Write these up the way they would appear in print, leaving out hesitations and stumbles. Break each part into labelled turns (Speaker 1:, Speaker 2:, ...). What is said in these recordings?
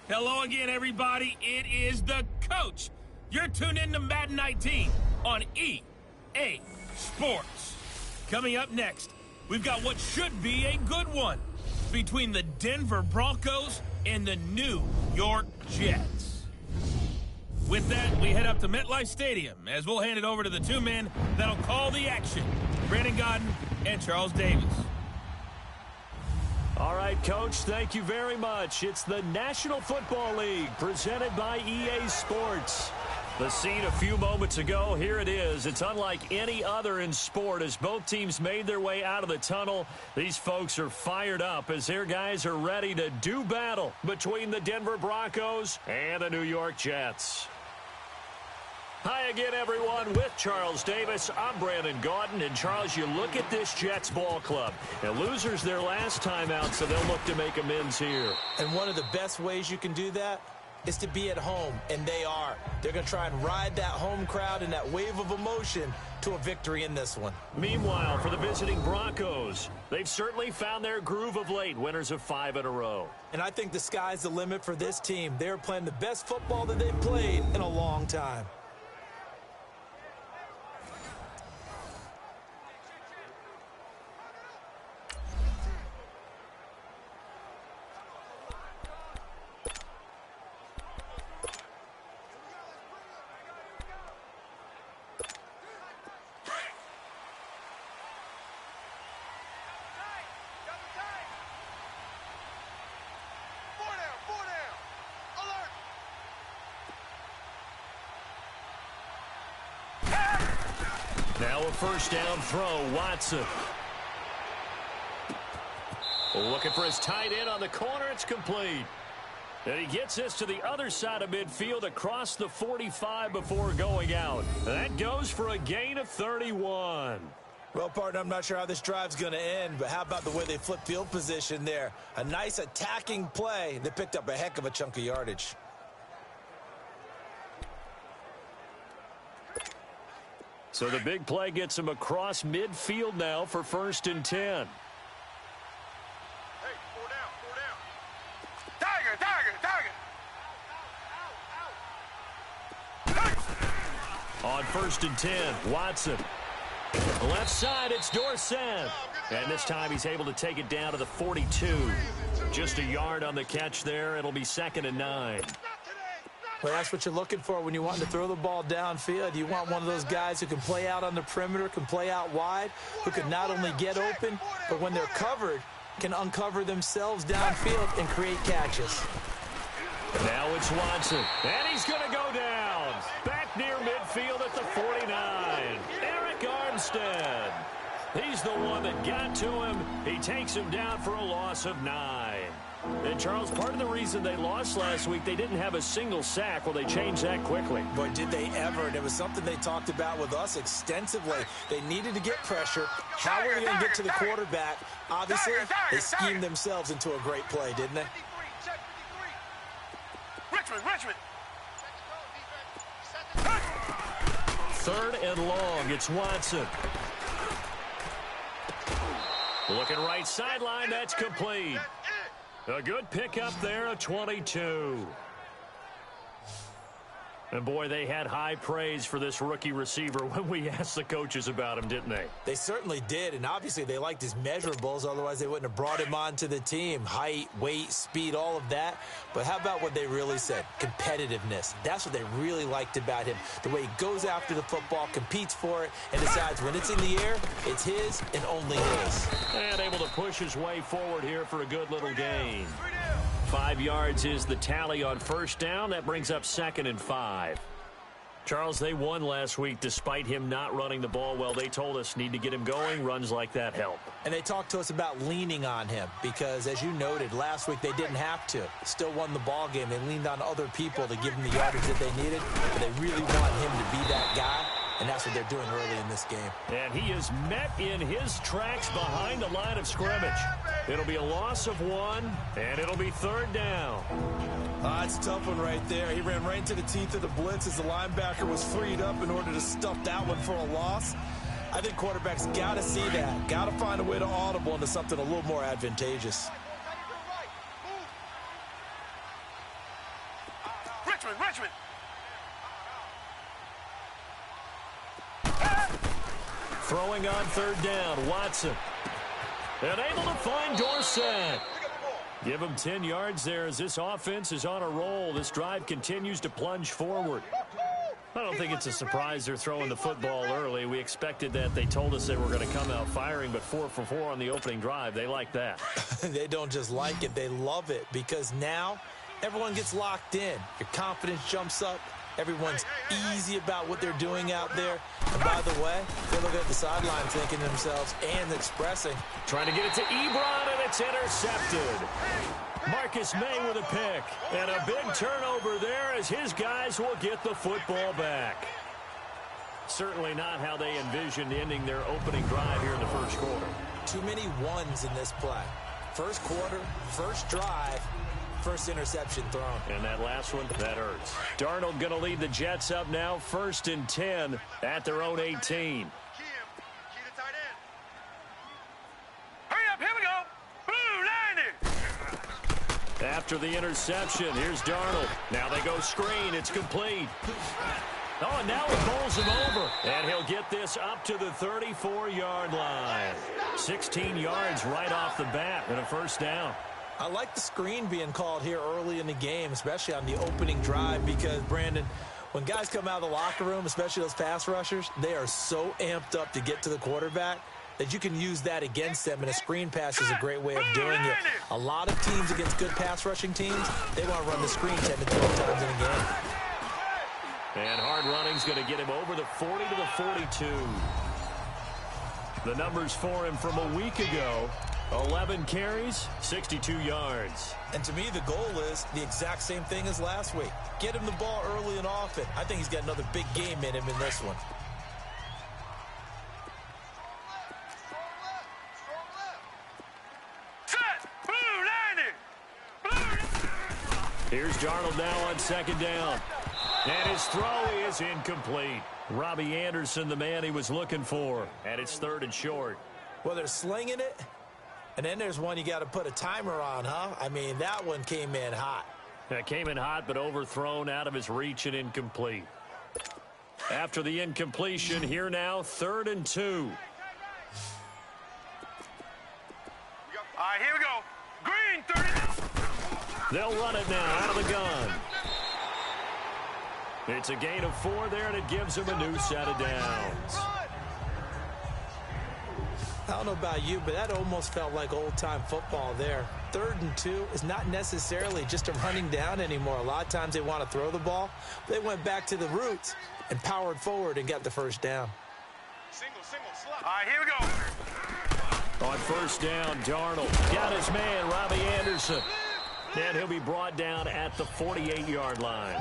Speaker 1: Hello again, everybody. It is the coach. You're tuned in to Madden 19 on EA Sports. Coming up next, we've got what should be a good one between the Denver Broncos and the New York Jets. With that, we head up to MetLife Stadium as we'll hand it over to the two men that'll call the action, Brandon Godden and Charles Davis.
Speaker 2: All right, Coach, thank you very much. It's the National Football League presented by EA Sports. The scene a few moments ago, here it is. It's unlike any other in sport as both teams made their way out of the tunnel. These folks are fired up as their guys are ready to do battle between the Denver Broncos and the New York Jets. Hi again, everyone. With Charles Davis, I'm Brandon Gaudin. And, Charles, you look at this Jets ball club. Now, losers their last time out, so they'll look to make amends here.
Speaker 3: And one of the best ways you can do that is to be at home, and they are. They're going to try and ride that home crowd and that wave of emotion to a victory in this one.
Speaker 2: Meanwhile, for the visiting Broncos, they've certainly found their groove of late, winners of 5 in a row.
Speaker 3: And I think the sky's the limit for this team. They're playing the best football that they've played in a long time.
Speaker 2: Now a first down throw, Watson. Looking for his tight end on the corner, it's complete. And he gets this to the other side of midfield across the 45 before going out. That goes for a gain of 31.
Speaker 3: Well, partner, I'm not sure how this drive's going to end, but how about the way they flip field position there? A nice attacking play. They picked up a heck of a chunk of yardage.
Speaker 2: So the big play gets him across midfield now for 1st and 10.
Speaker 4: Hey, 4 down. Tiger.
Speaker 2: On 1st and 10, Watson. Left side, it's Dorsett. And this time he's able to take it down to the 42. Just a yard on the catch there. It'll be 2nd and 9.
Speaker 3: Well, that's what you're looking for when you want to throw the ball downfield. You want one of those guys who can play out on the perimeter, can play out wide, who can not only get open, but when they're covered, can uncover themselves downfield and create catches.
Speaker 2: Now it's Watson, and he's going to go down. Back near midfield at the 49. Eric Armstead. He's the one that got to him. He takes him down for a loss of 9. And, Charles, part of the reason they lost last week, they didn't have a single sack. Well, they changed that quickly.
Speaker 3: Boy, did they ever. And it was something they talked about with us extensively. They needed to get pressure. How were they going to get to the quarterback? Obviously, they schemed themselves into a great play, didn't they?
Speaker 4: Richmond.
Speaker 2: 3rd and long. It's Watson. Looking right sideline. That's complete. A good pickup there, a 22. And, boy, they had high praise for this rookie receiver when we asked the coaches about him, didn't they?
Speaker 3: They certainly did, and obviously they liked his measurables. Otherwise, they wouldn't have brought him onto the team. Height, weight, speed, all of that. But how about what they really said? Competitiveness. That's what they really liked about him. The way he goes after the football, competes for it, and decides when it's in the air, it's his and only his.
Speaker 2: And able to push his way forward here for a good little gain. 5 yards is the tally on 1st down. That brings up 2nd and 5. Charles, they won last week despite him not running the ball well. They told us need to get him going. Runs like that help.
Speaker 3: And they talked to us about leaning on him because, as you noted, last week they didn't have to. Still won the ball game. They leaned on other people to give them the yardage that they needed. But they really want him to be that guy. And that's what they're doing early in this game.
Speaker 2: And he is met in his tracks behind the line of scrimmage. It'll be a loss of 1, and it'll be 3rd down.
Speaker 3: It's a tough one right there. He ran right into the teeth of the blitz as the linebacker was freed up in order to stuff that one for a loss. I think quarterbacks got to see that. Got to find a way to audible into something a little more advantageous.
Speaker 4: Richmond.
Speaker 2: Throwing on third down, Watson. And able to find Dorsett. Give him 10 yards there as this offense is on a roll. This drive continues to plunge forward. I don't think it's a surprise they're throwing the football early. We expected that. They told us they were going to come out firing, but 4 for 4 on the opening drive. They like that.
Speaker 3: They don't just like it, they love it, because now everyone gets locked in. Your confidence jumps up. Everyone's easy about what they're doing out there. And by the way, they're looking at the sideline thinking to themselves and expressing.
Speaker 2: Trying to get it to Ebron, and it's intercepted. Marcus May with a pick. And a big turnover there as his guys will get the football back. Certainly not how they envisioned ending their opening drive here in the first quarter.
Speaker 3: Too many ones in this play. First quarter, first drive, first interception thrown.
Speaker 2: And that last one, that hurts. Darnold going to lead the Jets up now, 1st and 10 at their own 18.
Speaker 4: Key to tight end. Hurry up, here we go. Blue 90.
Speaker 2: After the interception, here's Darnold. Now they go screen. It's complete. Oh, and now it bowls him over. And he'll get this up to the 34-yard line. 16 yards right off the bat and a first down.
Speaker 3: I like the screen being called here early in the game, especially on the opening drive, because, Brandon, when guys come out of the locker room, especially those pass rushers, they are so amped up to get to the quarterback that you can use that against them, and a screen pass is a great way of doing it. A lot of teams against good pass rushing teams, they want to run the screen 10 to 12 times in a game.
Speaker 2: And hard running's going to get him over the 40 to the 42. The numbers for him from a week ago: 11 carries, 62 yards.
Speaker 3: And to me, the goal is the exact same thing as last week. Get him the ball early and often. I think he's got another big game in him in this one.
Speaker 4: Set. Blue 90.
Speaker 2: Here's Darnold now on second down. And his throw is incomplete. Robbie Anderson, the man he was looking for. And it's 3rd and short.
Speaker 3: Well, they're slinging it. And then there's one you got to put a timer on, huh? I mean, that one came in hot.
Speaker 2: That came in hot, but overthrown, out of his reach, and incomplete. After the incompletion, here now, 3rd and 2.
Speaker 4: All right, here we go. Green 30.
Speaker 2: They'll run it now out of the gun. It's a gain of 4 there, and it gives them a new set of downs.
Speaker 3: I don't know about you, but that almost felt like old-time football there. 3rd and 2 is not necessarily just a running down anymore. A lot of times they want to throw the ball. They went back to the roots and powered forward and got the first down.
Speaker 4: Single, slot. All right, here we go.
Speaker 2: On first down, Darnold got his man, Robbie Anderson. And he'll be brought down at the 48-yard line.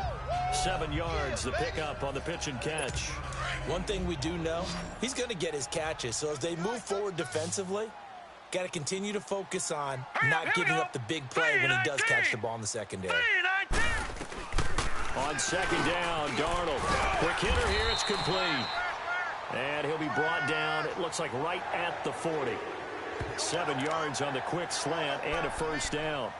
Speaker 2: 7 yards, the pickup on the pitch and catch.
Speaker 3: One thing we do know, he's going to get his catches. So as they move forward defensively, got to continue to focus on not giving up the big play when he does catch the ball in the secondary.
Speaker 2: On second down, Darnold. Quick hitter here, it's complete. And he'll be brought down, it looks like right at the 40. 7 yards on the quick slant and a first down.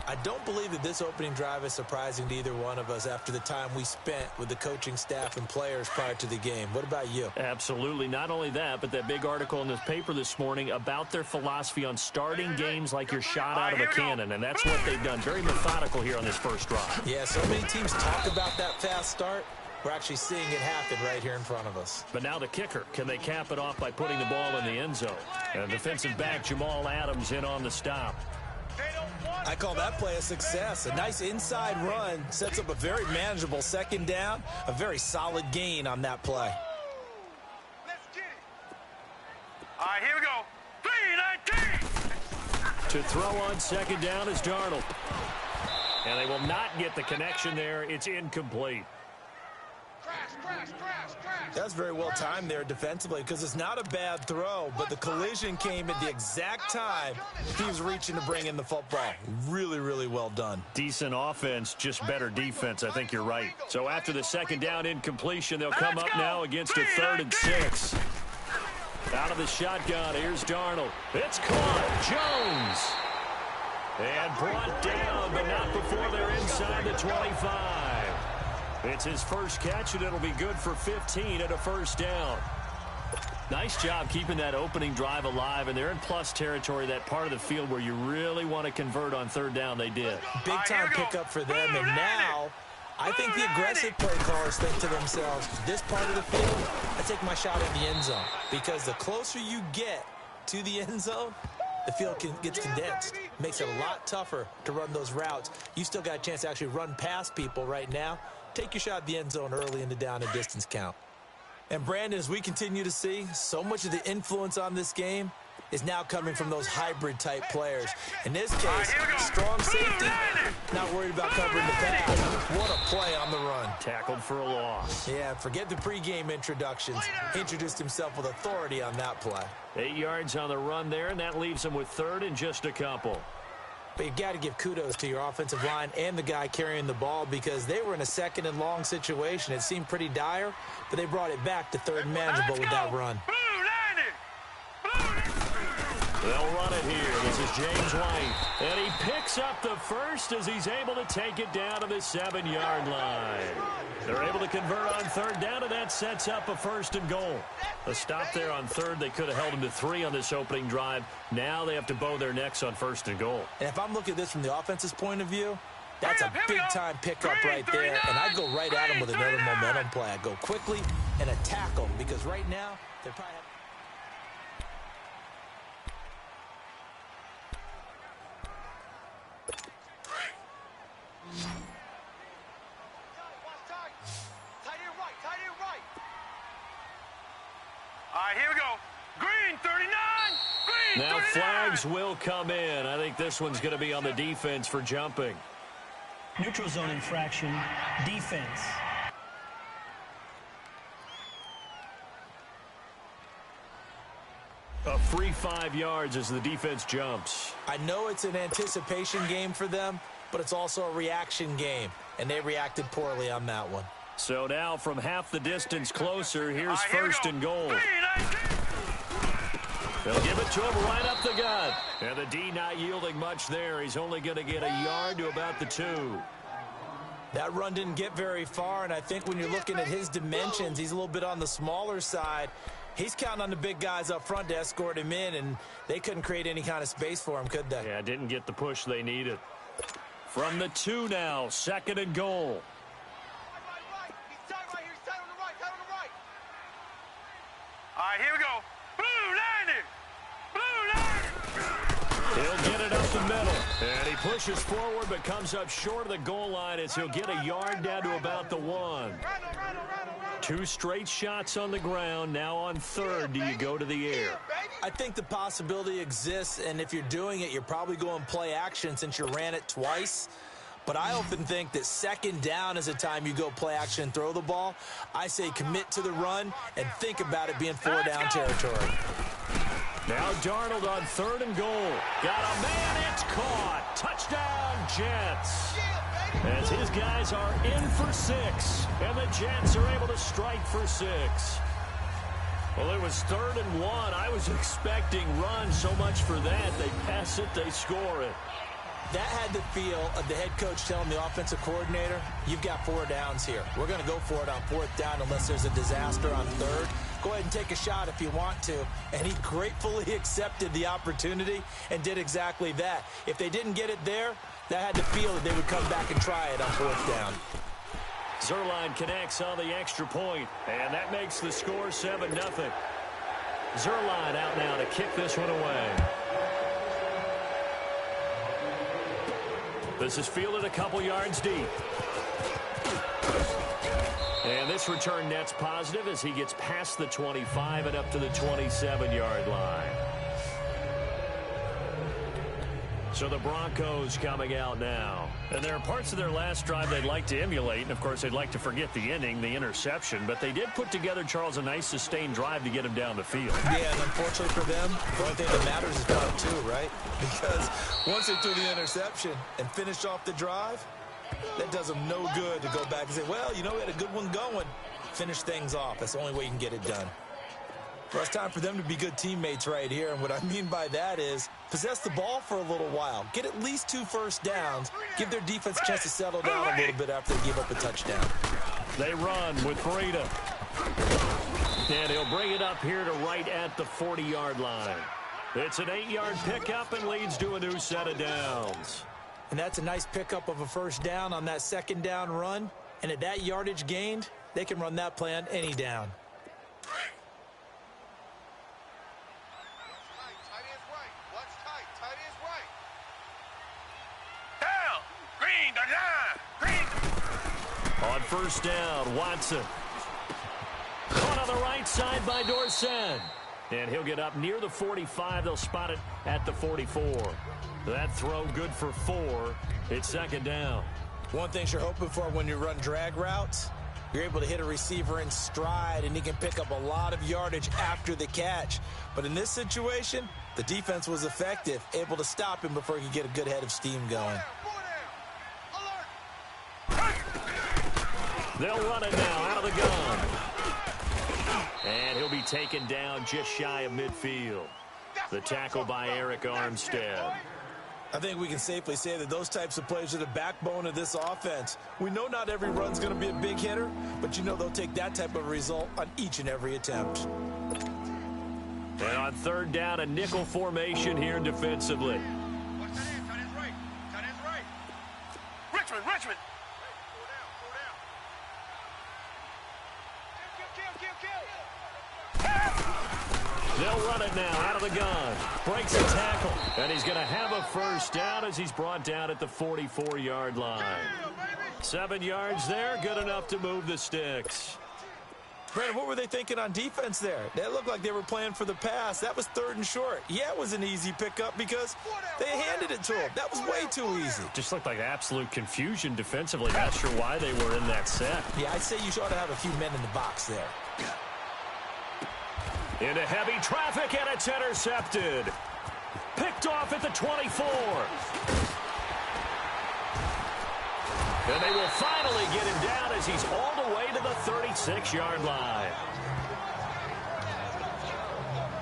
Speaker 3: I don't believe that this opening drive is surprising to either one of us after the time we spent with the coaching staff and players prior to the game. What about you?
Speaker 2: Absolutely. Not only that, but that big article in the paper this morning about their philosophy on starting games like you're shot out of a cannon, and that's what they've done. Very methodical here on this first drive.
Speaker 3: Yeah, so many teams talk about that fast start. We're actually seeing it happen right here in front of us.
Speaker 2: But now the kicker. Can they cap it off by putting the ball in the end zone? And defensive back Jamal Adams in on the stop.
Speaker 3: I call that play a success. A nice inside run sets up a very manageable second down. A very solid gain on that play.
Speaker 4: Let's get it. All right, here we go. 3-19.
Speaker 2: To throw on second down is Darnold. And they will not get the connection there. It's incomplete.
Speaker 4: Crash.
Speaker 3: That's very well timed there defensively because it's not a bad throw, but the collision came at the exact time he was reaching to bring in the football. Really, really well done.
Speaker 2: Decent offense, just better defense. I think you're right. So after the second down incompletion, they'll come up now against a 3rd and 6. Out of the shotgun, here's Darnold. It's caught. Jones. And brought down, but not before they're inside the 25. It's his first catch, and it'll be good for 15 and a first down. Nice job keeping that opening drive alive, and they're in plus territory, that part of the field where you really want to convert on third down. They did.
Speaker 3: Big-time pickup for them, and now I think the aggressive play callers think to themselves, this part of the field, I take my shot at the end zone, because the closer you get to the end zone, the field gets condensed. Makes it a lot tougher to run those routes. You still got a chance to actually run past people right now. Take your shot at the end zone early in the down and distance count. And Brandon, as we continue to see, so much of the influence on this game is now coming from those hybrid-type players. In this case, strong safety, not worried about covering the pass. What a play on the run.
Speaker 2: Tackled for a loss.
Speaker 3: Yeah, forget the pregame introductions. He introduced himself with authority on that play.
Speaker 2: 8 yards on the run there, and that leaves him with third and just a couple.
Speaker 3: But you've got to give kudos to your offensive line and the guy carrying the ball, because they were in a second and long situation. It seemed pretty dire, but they brought it back to third and manageable with that run.
Speaker 2: They'll run it here. This is James White. And he picks up the first as he's able to take it down to the 7-yard line. They're able to convert on third down, and that sets up a first and goal. A stop there on third. They could have held him to 3 on this opening drive. Now they have to bow their necks on first and goal.
Speaker 3: And if I'm looking at this from the offense's point of view, that's a big-time pickup right there. And I'd go right at him with another momentum play. I'd go quickly and attack them, because right now they're probably having...
Speaker 4: All right, here we go. Green 39. Green
Speaker 2: now
Speaker 4: 39.
Speaker 2: flags will come in. I think this one's going to be on the defense for jumping.
Speaker 5: Neutral zone infraction, defense.
Speaker 2: A free 5 yards as the defense jumps.
Speaker 3: I know it's an anticipation game for them, but it's also a reaction game, and they reacted poorly on that one.
Speaker 2: So now from half the distance closer, here's first and goal. They'll give it to him right up the gut. And the D not yielding much there. He's only going to get a yard to about the 2.
Speaker 3: That run didn't get very far, and I think when you're looking at his dimensions, he's a little bit on the smaller side. He's counting on the big guys up front to escort him in, and they couldn't create any kind of space for him, could they?
Speaker 2: Yeah, didn't get the push they needed. From the 2 now, second and goal.
Speaker 4: All right, here we go. Blue line.
Speaker 2: He'll get it up the middle. And he pushes forward but comes up short of the goal line as he'll get a yard down to about the 1. 2 straight shots on the ground. Now on third, do you go to the air?
Speaker 3: I think the possibility exists, and if you're doing it, you're probably going play action since you ran it twice. But I often think that second down is a time you go play action and throw the ball. I say commit to the run and think about it being 4 down territory.
Speaker 2: Now Darnold on third and goal. Got a man, it's caught. Touchdown, Jets. As his guys are in for 6, and the Jets are able to strike for 6. Well, it was 3rd and 1. I was expecting run so much for that. They pass it, they score it.
Speaker 3: That had the feel of the head coach telling the offensive coordinator, you've got 4 downs here. We're going to go for it on 4th down unless there's a disaster on 3rd. Go ahead and take a shot if you want to. And he gratefully accepted the opportunity and did exactly that. If they didn't get it there, that had the feel that they would come back and try it on 4th down.
Speaker 2: Zuerlein connects on the extra point, and that makes the score 7-0. Zuerlein out now to kick this one away. This is fielded a couple yards deep. And this return net's positive as he gets past the 25 and up to the 27-yard line. So the Broncos coming out now. And there are parts of their last drive they'd like to emulate. And, of course, they'd like to forget the ending, the interception. But they did put together, Charles, a nice sustained drive to get him down the field.
Speaker 3: Yeah, and unfortunately for them, the only thing that matters is part 2, right? Because once they threw the interception and finished off the drive, that does them no good to go back and say, well, you know, we had a good one going. Finish things off. That's the only way you can get it done. Well, it's time for them to be good teammates right here. And what I mean by that is possess the ball for a little while. Get at least 2 first downs. Give their defense a chance to settle down a little bit after they give up a touchdown.
Speaker 2: They run with Breida. And he'll bring it up here to right at the 40-yard line. It's an 8-yard pickup and leads to a new set of downs.
Speaker 3: And that's a nice pickup of a first down on that second down run. And at that yardage gained, they can run that play on any down.
Speaker 2: On first down, Watson. Caught on the right side by Dorsett. And he'll get up near the 45. They'll spot it at the 44. That throw good for 4. It's second down.
Speaker 3: One thing you're hoping for when you run drag routes, you're able to hit a receiver in stride, and he can pick up a lot of yardage after the catch. But in this situation, the defense was effective, able to stop him before he could get a good head of steam going.
Speaker 2: They'll run it now out of the gun. And he'll be taken down just shy of midfield. The tackle by Eric Armstead.
Speaker 3: I think we can safely say that those types of plays are the backbone of this offense. We know not every run's going to be a big hitter, but you know they'll take that type of result on each and every attempt.
Speaker 2: And on third down, a nickel formation here defensively.
Speaker 4: Richmond.
Speaker 2: They'll run it now out of the gun. Breaks a tackle. And he's going to have a first down as he's brought down at the 44-yard line. 7 yards there, good enough to move the sticks.
Speaker 3: Brandon, what were they thinking on defense there? They looked like they were playing for the pass. That was 3rd and short. Yeah, it was an easy pickup because they handed it to him. That was way too easy.
Speaker 2: Just looked like absolute confusion defensively. Not sure why they were in that set.
Speaker 3: Yeah, I'd say you ought to have a few men in the box there.
Speaker 2: Into heavy traffic, and it's intercepted. Picked off at the 24. And they will finally get him down as he's all the way to the 36-yard line.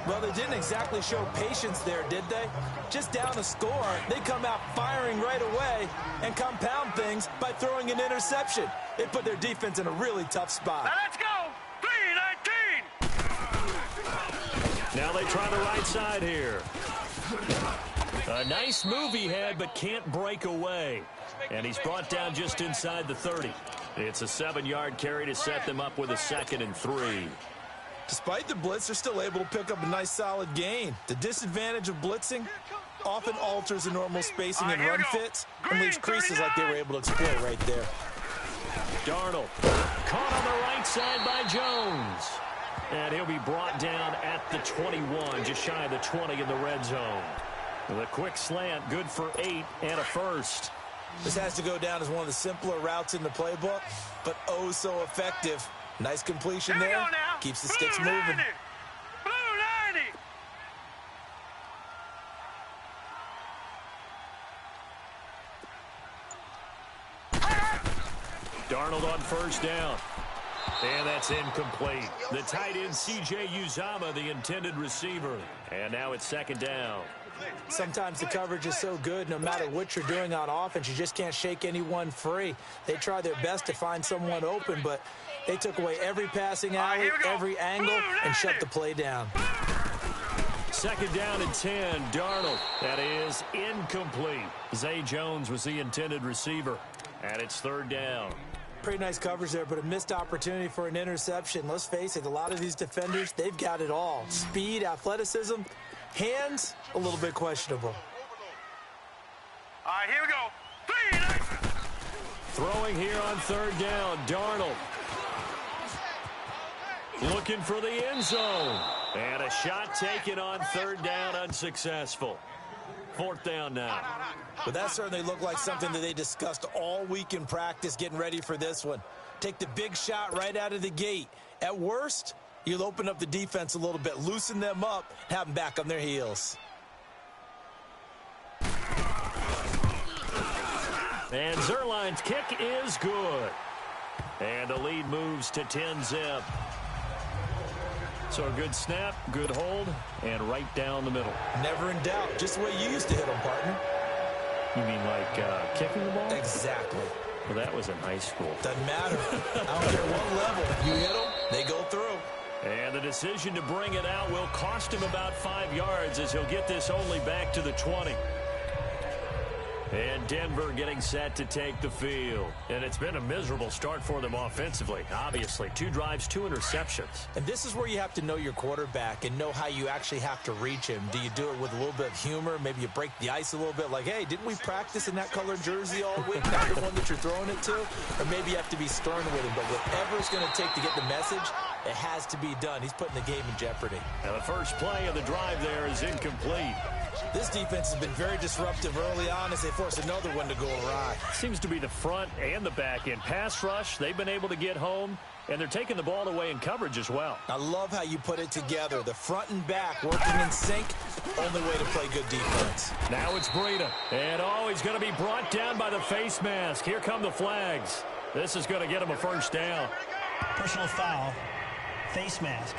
Speaker 3: Well, they didn't exactly show patience there, did they? Just down a score, they come out firing right away and compound things by throwing an interception. It put their defense in a really tough spot.
Speaker 4: Now let's go! 3-19!
Speaker 2: Now they try the right side here. A nice move he had, but can't break away. And he's brought down just inside the 30. It's a 7-yard carry to set them up with a 2nd and 3.
Speaker 3: Despite the blitz, they're still able to pick up a nice solid gain. The disadvantage of blitzing often alters the normal spacing and run fits and leaves creases like they were able to exploit right there.
Speaker 2: Darnold caught on the right side by Jones. And he'll be brought down at the 21, just shy of the 20 in the red zone. The quick slant, good for 8 and a first.
Speaker 3: This has to go down as one of the simpler routes in the playbook, but oh so effective. Nice completion there. Keeps the sticks moving.
Speaker 4: Blue 90!
Speaker 2: Darnold on first down. And that's incomplete. The tight end, XT-J-Zx's, the intended receiver. And now it's 2nd down.
Speaker 3: Sometimes the coverage is so good, no matter what you're doing on offense, you just can't shake anyone free. They try their best to find someone open, but they took away every passing alley, every angle, and shut the play down.
Speaker 2: 2nd down and 10, Darnold. That is incomplete. Zay Jones was the intended receiver. And it's 3rd down.
Speaker 3: Pretty nice coverage there, but a missed opportunity for an interception. Let's face it, a lot of these defenders, they've got it all. Speed, athleticism, hands, a little bit questionable.
Speaker 4: All right, here we go. 3-19!
Speaker 2: Throwing here on 3rd down, Darnold. Looking for the end zone. And a shot taken on 3rd down, unsuccessful. 4th down now.
Speaker 3: But that certainly looked like something that they discussed all week in practice getting ready for this one. Take the big shot right out of the gate. At worst, you'll open up the defense a little bit, loosen them up, have them back on their heels.
Speaker 2: And Zerline's kick is good. And the lead moves to 10-zip. So a good snap, good hold, and right down the middle.
Speaker 3: Never in doubt. Just the way you used to hit them, partner.
Speaker 2: You mean like kicking the ball?
Speaker 3: Exactly.
Speaker 2: Well, that was in high school.
Speaker 3: Doesn't matter. I don't care what level. You hit them, they go through.
Speaker 2: And the decision to bring it out will cost him about 5 yards as he'll get this only back to the 20. And Denver getting set to take the field. And it's been a miserable start for them offensively, obviously. 2 drives, 2 interceptions.
Speaker 3: And this is where you have to know your quarterback and know how you actually have to reach him. Do you do it with a little bit of humor? Maybe you break the ice a little bit, like, hey, didn't we practice in that colored jersey all week? Not the one that you're throwing it to? Or maybe you have to be stern with him. But whatever it's going to take to get the message, it has to be done. He's putting the game in jeopardy.
Speaker 2: Now the first play of the drive there is incomplete.
Speaker 3: This defense has been very disruptive early on as they force another one to go awry.
Speaker 2: Seems to be the front and the back end. Pass rush, they've been able to get home, and they're taking the ball away in coverage as well.
Speaker 3: I love how you put it together. The front and back working in sync, only way to play good defense.
Speaker 2: Now it's Breida. And, he's going to be brought down by the face mask. Here come the flags. This is going to get him a first down.
Speaker 5: Personal foul. Face mask.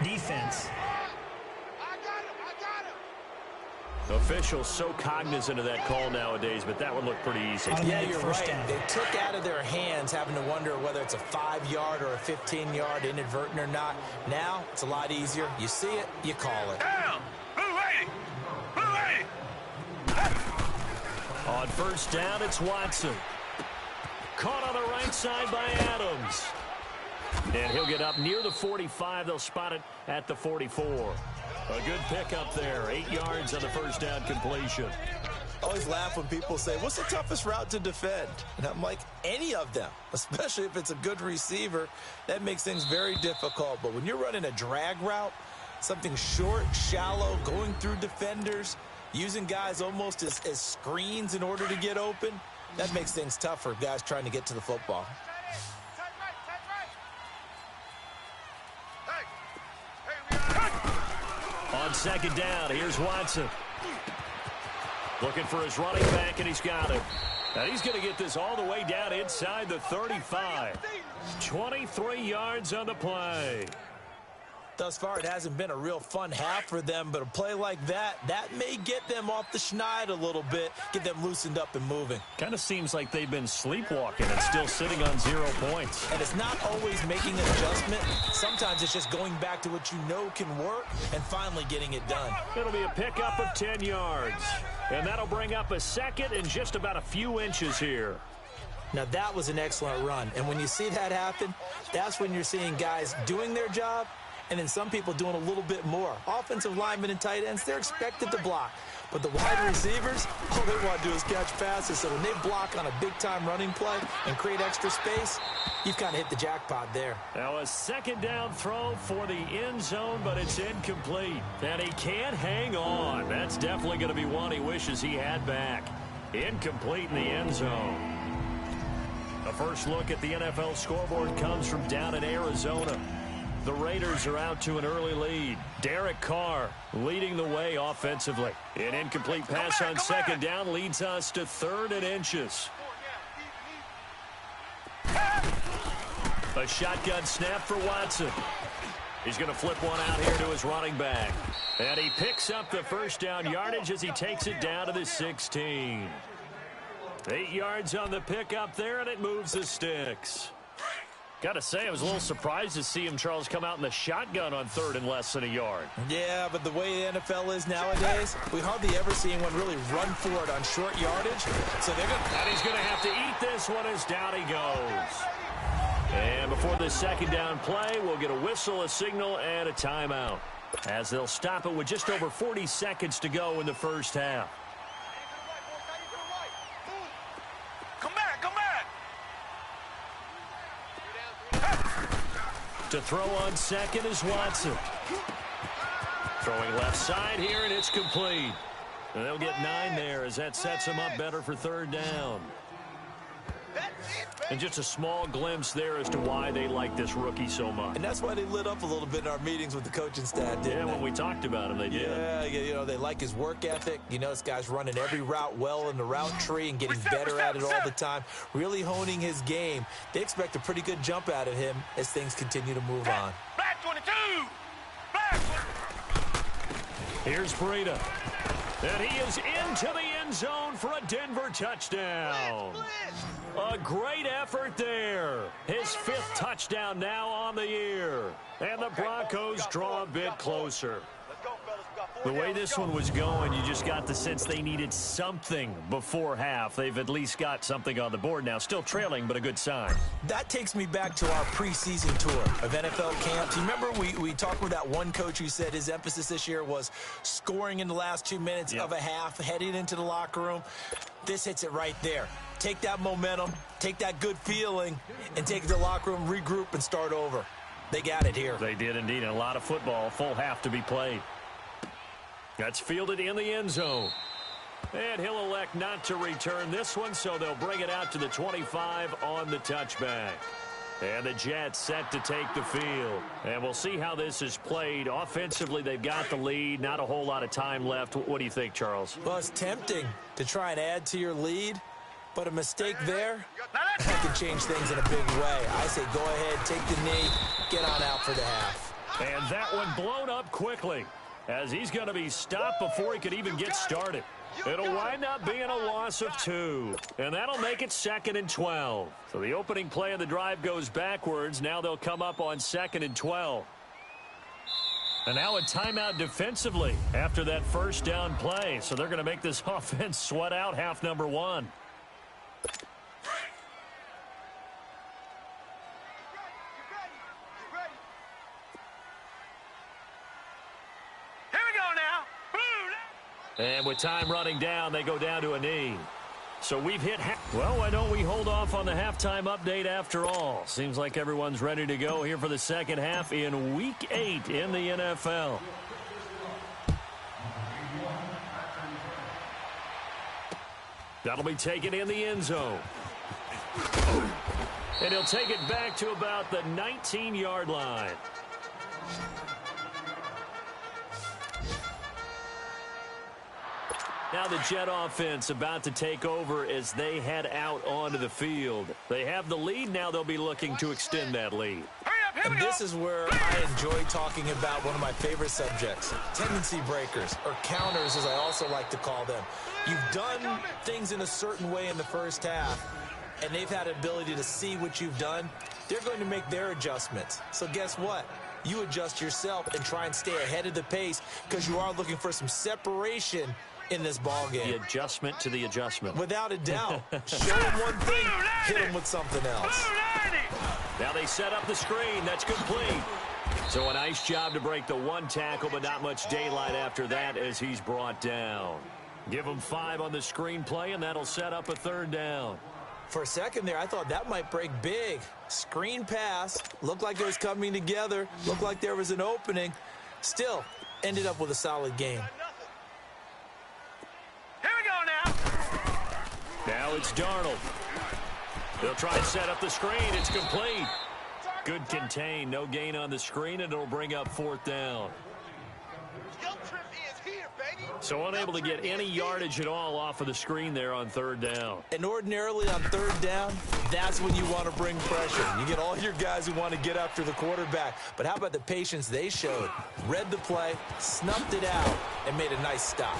Speaker 5: Defense.
Speaker 2: Officials so cognizant of that call nowadays, but that would look pretty easy.
Speaker 3: Yeah, you're right. They took out of their hands having to wonder whether it's a 5-yard or a 15-yard inadvertent or not. Now, it's a lot easier. You see it, you call it.
Speaker 4: Down! Blue 80!
Speaker 2: On first down, it's Watson. Caught on the right side by Adams. And he'll get up near the 45. They'll spot it at the 44. A good pickup there. 8 yards on the first down completion.
Speaker 3: I always laugh when people say, what's the toughest route to defend? And I'm like, any of them, especially if it's a good receiver. That makes things very difficult. But when you're running a drag route, something short, shallow, going through defenders, using guys almost as screens in order to get open, that makes things tough for guys trying to get to the football.
Speaker 2: On second down, here's Watson. Looking for his running back, and he's got him. And he's going to get this all the way down inside the 35. 23 yards on the play.
Speaker 3: Thus far, it hasn't been a real fun half for them, but a play like that may get them off the schneid a little bit, get them loosened up and moving.
Speaker 2: Kind of seems like they've been sleepwalking and still sitting on 0 points.
Speaker 3: And it's not always making an adjustment. Sometimes it's just going back to what you know can work and finally getting it done.
Speaker 2: It'll be a pickup of 10 yards. And that'll bring up a second and just about a few inches here.
Speaker 3: Now, that was an excellent run. And when you see that happen, that's when you're seeing guys doing their job and then some people doing a little bit more. Offensive linemen and tight ends, they're expected to block. But the wide receivers, all they want to do is catch passes. So when they block on a big-time running play and create extra space, you've kind of hit the jackpot there.
Speaker 2: Now a second down throw for the end zone, but it's incomplete. And he can't hang on. That's definitely going to be one he wishes he had back. Incomplete in the end zone. A first look at the NFL scoreboard comes from down in Arizona. The Raiders are out to an early lead. Derek Carr leading the way offensively. An incomplete pass on second down leads us to 3rd and inches. A shotgun snap for Watson. He's going to flip one out here to his running back. And he picks up the first down yardage as he takes it down to the 16. 8 yards on the pickup there, and it moves the sticks. Got to say, I was a little surprised to see him, Charles, come out in the shotgun on 3rd and less than a yard.
Speaker 3: Yeah, but the way the NFL is nowadays, we hardly ever see anyone really run for it on short yardage. So they're going to...
Speaker 2: And he's going to have to eat this one as down he goes. And before the second down play, we'll get a whistle, a signal, and a timeout, as they'll stop it with just over 40 seconds to go in the first half. To throw on second is Watson. Throwing left side here, and it's complete. And they'll get 9 there as that sets them up better for 3rd down. And just a small glimpse there as to why they like this rookie so much.
Speaker 3: And that's why they lit up a little bit in our meetings with the coaching staff, didn't they?
Speaker 2: When we talked about him, they did.
Speaker 3: Yeah, you know, they like his work ethic. You know, this guy's running every route well in the route tree and getting better at it all the time, really honing his game. They expect a pretty good jump out of him as things continue to move on.
Speaker 4: Black 22! Black 22!
Speaker 2: Here's Breida. And he is into the end zone for a Denver touchdown. A A great effort there. His 5th touchdown now on the year. And the Broncos draw a bit closer. The way this one was going, you just got the sense they needed something before half. They've at least got something on the board now. Still trailing, but a good sign.
Speaker 3: That takes me back to our preseason tour of NFL camps. You remember we talked with that one coach who said his emphasis this year was scoring in the last 2 minutes of a half, heading into the locker room. This hits it right there. Take that momentum, take that good feeling, and take it to the locker room, regroup, and start over. They got it here.
Speaker 2: They did indeed. And a lot of football, full half to be played. That's fielded in the end zone. And he'll elect not to return this one, so they'll bring it out to the 25 on the touchback. And the Jets set to take the field. And we'll see how this is played. Offensively, they've got the lead. Not a whole lot of time left. What do you think, Charles?
Speaker 3: Well, it's tempting to try and add to your lead, but a mistake there that can change things in a big way. I say go ahead, take the knee, get on out for the half.
Speaker 2: And that one blown up quickly, as he's going to be stopped before he could even get started. It'll wind up being a loss of 2, and that'll make it 2nd and 12. So the opening play of the drive goes backwards. Now they'll come up on 2nd and 12. And now a timeout defensively after that first down play. So they're going to make this offense sweat out half number 1. And with time running down, they go down to a knee. So we've hit well, why don't we hold off on the halftime update after all? Seems like everyone's ready to go here for the second half in Week 8 in the NFL. That'll be taken in the end zone. And he'll take it back to about the 19-yard line. Now the Jet offense about to take over as they head out onto the field. They have the lead. Now they'll be looking to extend that lead.
Speaker 3: And this is where I enjoy talking about one of my favorite subjects, tendency breakers, or counters as I also like to call them. You've done things in a certain way in the first half, and they've had an ability to see what you've done. They're going to make their adjustments. So guess what? You adjust yourself and try and stay ahead of the pace because you are looking for some separation in this ball game.
Speaker 2: The adjustment to the adjustment.
Speaker 3: Without a doubt. Show them one thing, hit them with something else.
Speaker 2: Now they set up the screen. That's complete. So a nice job to break the one tackle, but not much daylight after that as he's brought down. Give him 5 on the screen play, and that'll set up a 3rd down.
Speaker 3: For a second there, I thought that might break big. Screen pass. Looked like it was coming together. Looked like there was an opening. Still, ended up with a solid game.
Speaker 2: Now it's Darnold. They'll try and set up the screen. It's complete. Good contain. No gain on the screen, and it'll bring up 4th down. So unable to get any yardage at all off of the screen there on 3rd down.
Speaker 3: And ordinarily on 3rd down, that's when you want to bring pressure. You get all your guys who want to get after the quarterback. But how about the patience they showed? Read the play, snuffed it out, and made a nice stop.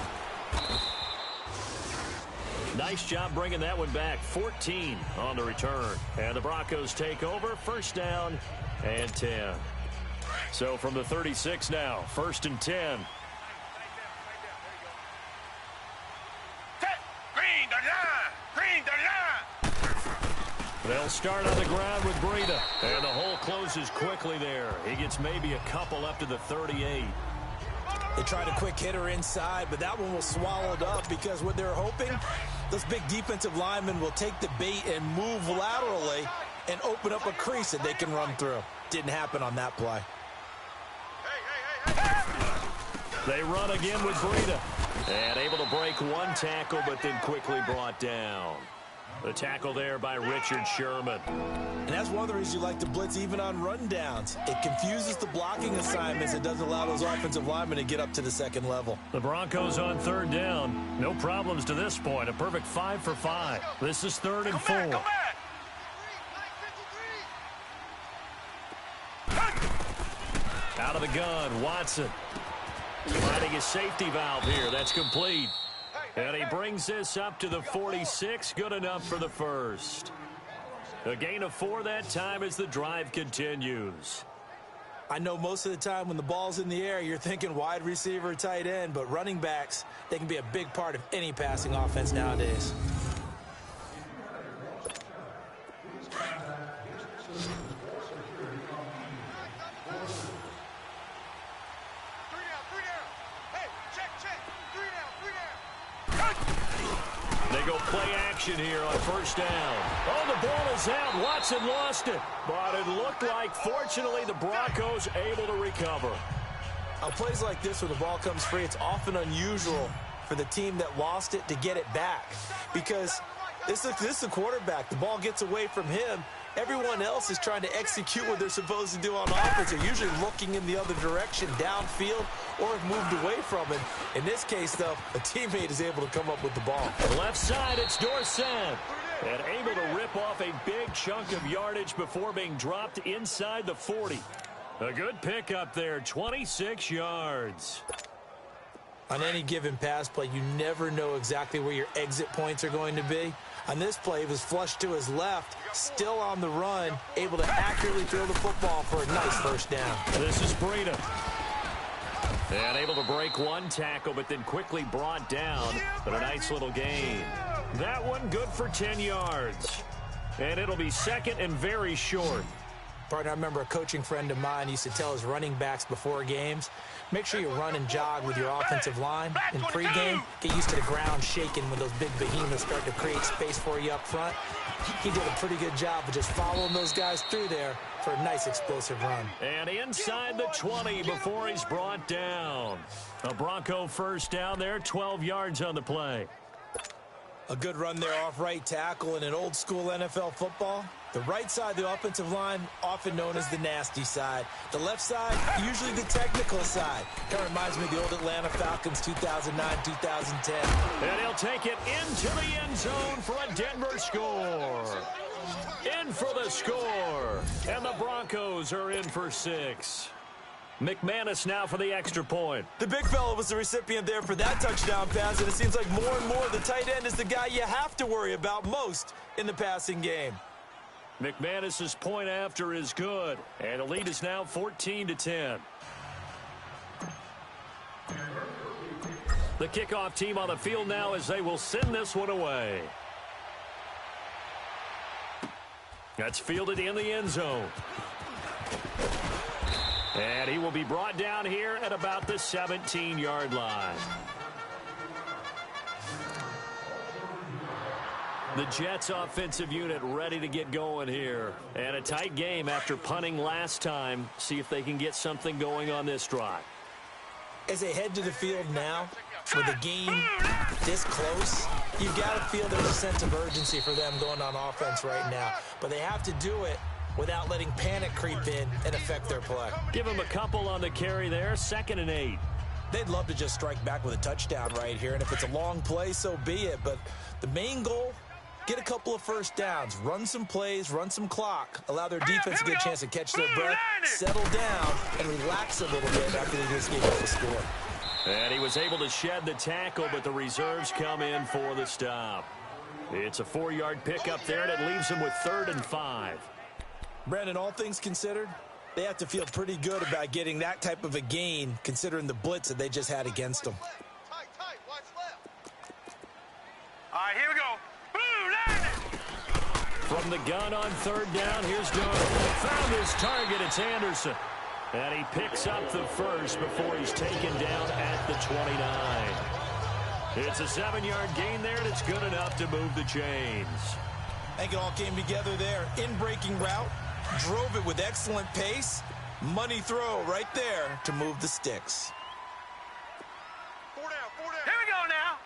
Speaker 2: Nice job bringing that one back. 14 on the return. And the Broncos take over. 1st down and 10. So from the 36 now, 1st and 10. They'll start on the ground with Breida. And the hole closes quickly there. He gets maybe a couple up to the 38.
Speaker 3: They tried a quick hitter inside, but that one was swallowed up because what they're hoping, those big defensive linemen will take the bait and move laterally and open up a crease that they can run through. Didn't happen on that play.
Speaker 2: They run again with Breida. And able to break one tackle, but then quickly brought down. The tackle there by Richard Sherman.
Speaker 3: And that's one of the reasons you like to blitz even on rundowns. It confuses the blocking assignments. It doesn't allow those offensive linemen to get up to the 2nd level.
Speaker 2: The Broncos on 3rd down. No problems to this point. A perfect 5 for 5. This is 3rd and 4. Out of the gun, Watson. Finding his safety valve here. That's complete. And he brings this up to the 46. Good enough for the 1st. A gain of 4 that time as the drive continues.
Speaker 3: I know most of the time when the ball's in the air, you're thinking wide receiver, tight end, but running backs, they can be a big part of any passing offense nowadays.
Speaker 2: They go play action here on first down. Oh, the ball is out. Watson lost it. But it looked like, fortunately, the Broncos able to recover.
Speaker 3: On plays like this where the ball comes free, it's often unusual for the team that lost it to get it back. Because this is the quarterback. The ball gets away from him. Everyone else is trying to execute what they're supposed to do on offense. They're usually looking in the other direction, downfield, or have moved away from it. In this case, though, a teammate is able to come up with the ball.
Speaker 2: Left side, it's Dorsett. And able to rip off a big chunk of yardage before being dropped inside the 40. A good pickup there, 26 yards.
Speaker 3: On any given pass play, you never know exactly where your exit points are going to be. On this play, it was flushed to his left, still on the run, able to accurately throw the football for a nice first down.
Speaker 2: This is Breida. And able to break one tackle, but then quickly brought down. But a nice little gain. That one good for 10 yards. And it'll be second and very short.
Speaker 3: Partner, I remember a coaching friend of mine used to tell his running backs before games, make sure you run and jog with your offensive line. In pregame, get used to the ground shaking when those big behemoths start to create space for you up front. He did a pretty good job of just following those guys through there for a nice explosive run.
Speaker 2: And inside the 20 before he's brought down. A Bronco first down there, 12 yards on the play.
Speaker 3: A good run there off right tackle in an old school NFL football. The right side of the offensive line, often known as the nasty side. The left side, usually the technical side. Kind of reminds me of the old Atlanta Falcons 2009, 2010.
Speaker 2: And he'll take it into the end zone for a Denver score. In for the score. And the Broncos are in for 6. McManus now for the extra point.
Speaker 3: The big fella was the recipient there for that touchdown pass, and it seems like more and more the tight end is the guy you have to worry about most in the passing game.
Speaker 2: McManus's point after is good, and the lead is now 14-10. The kickoff team on the field now as they will send this one away. That's fielded in the end zone. And he will be brought down here at about the 17-yard line. The Jets offensive unit ready to get going here. And a tight game after punting last time. See if they can get something going on this drive.
Speaker 3: As they head to the field now, with the game this close, you've got to feel there's a sense of urgency for them going on offense right now. But they have to do it without letting panic creep in and affect their play.
Speaker 2: Give them a couple on the carry there, 2nd and 8.
Speaker 3: They'd love to just strike back with a touchdown right here, and if it's a long play, so be it. But the main goal, get a couple of first downs, run some plays, run some clock, allow their defense to get a chance to catch their breath, settle down, and relax a little bit after they just gave up a score.
Speaker 2: And he was able to shed the tackle, but the reserves come in for the stop. It's a 4-yard pickup there, and it leaves him with 3rd and 5.
Speaker 3: Brandon, all things considered, they have to feel pretty good about getting that type of a gain, considering the blitz that they just had against them.
Speaker 4: Tight, watch left. All right, here we go.
Speaker 2: From the gun on 3rd down, here's Darnold. Found his target, it's Anderson. And he picks up the first before he's taken down at the 29. It's a 7-yard gain there, and it's good enough to move the chains.
Speaker 3: I think it all came together there. In-breaking route, drove it with excellent pace. Money throw right there to move the sticks.
Speaker 4: 4 down. Here we go now.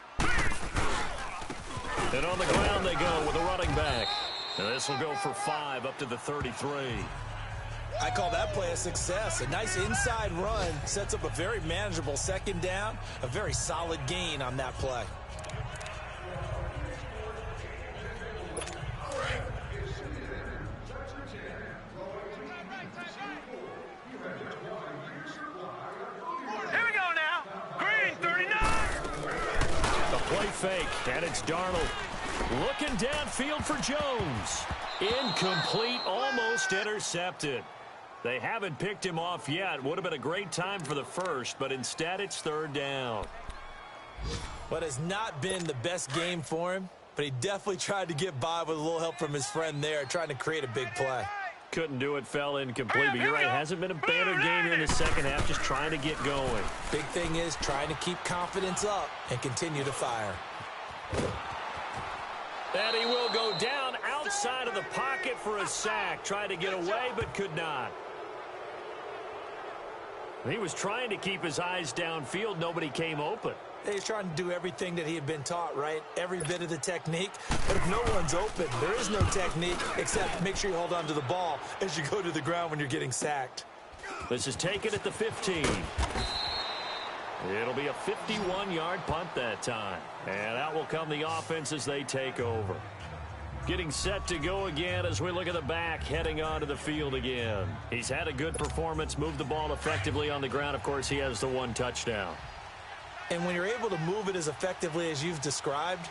Speaker 2: And on the ground they go with a running back. And this will go for 5 up to the 33.
Speaker 3: I call that play a success. A nice inside run sets up a very manageable 2nd down. A very solid gain on that play.
Speaker 2: Play fake, and it's Darnold looking downfield for Jones. Incomplete, almost intercepted. They haven't picked him off yet. Would have been a great time for the first, but instead it's third down.
Speaker 3: What has not been the best game for him, but he definitely tried to get by with a little help from his friend there, trying to create a big play.
Speaker 2: Couldn't do it, fell incomplete, but you're right, it hasn't been a banner game here in the second half, just trying to get going.
Speaker 3: Big thing is trying to keep confidence up and continue to fire.
Speaker 2: And he will go down outside of the pocket for a sack. Tried to get away, but could not. He was trying to keep his eyes downfield. Nobody came open.
Speaker 3: He's trying to do everything that he had been taught, right? Every bit of the technique. But if no one's open, there is no technique except make sure you hold on to the ball as you go to the ground when you're getting sacked.
Speaker 2: This is taken at the 15. It'll be a 51-yard punt that time. And out will come the offense as they take over. Getting set to go again as we look at the back, heading onto the field again. He's had a good performance, moved the ball effectively on the ground. Of course, he has the one touchdown.
Speaker 3: And when you're able to move it as effectively as you've described,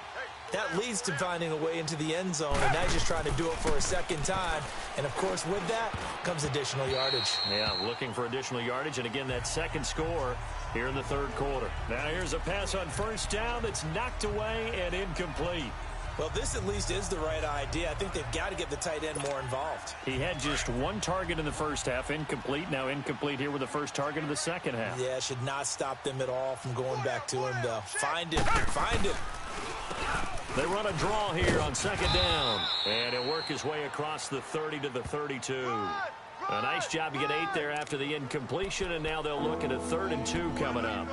Speaker 3: that leads to finding a way into the end zone, and now he's just trying to do it for a second time. And, of course, with that comes additional yardage.
Speaker 2: Yeah, looking for additional yardage, and again, that second score here in the third quarter. Now here's a pass on first down that's knocked away and incomplete.
Speaker 3: Well, this at least is the right idea. I think they've got to get the tight end more involved.
Speaker 2: He had just one target in the first half, incomplete. Now incomplete here with the first target of the second half.
Speaker 3: Yeah, should not stop them at all from going back to him, though. Find it. Find it.
Speaker 2: They run a draw here on second down. And he'll work his way across the 30 to the 32. A nice job to get 8 there after the incompletion, and now they'll look at a 3rd and 2 coming up.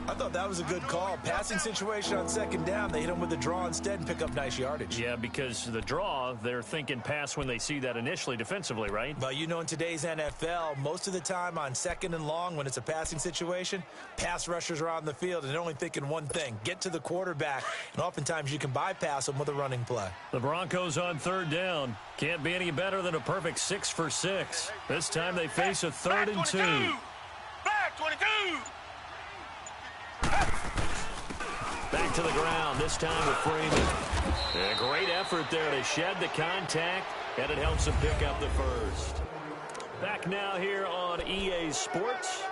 Speaker 3: I thought that was a good call. Passing situation on second down. They hit him with the draw instead and pick up nice yardage.
Speaker 2: Yeah, because the draw, they're thinking pass when they see that initially defensively, right?
Speaker 3: But you know, in today's NFL, most of the time on second and long when it's a passing situation, pass rushers are on the field and they're only thinking one thing, get to the quarterback. And oftentimes you can bypass them with a running play.
Speaker 2: The Broncos on third down. Can't be any better than a perfect 6 for 6. This time they face a 3rd and 2.
Speaker 4: Back 22.
Speaker 2: Back to the ground, this time with Freeman. A great effort there to shed the contact, and it helps him pick up the first. Back now here on EA Sports.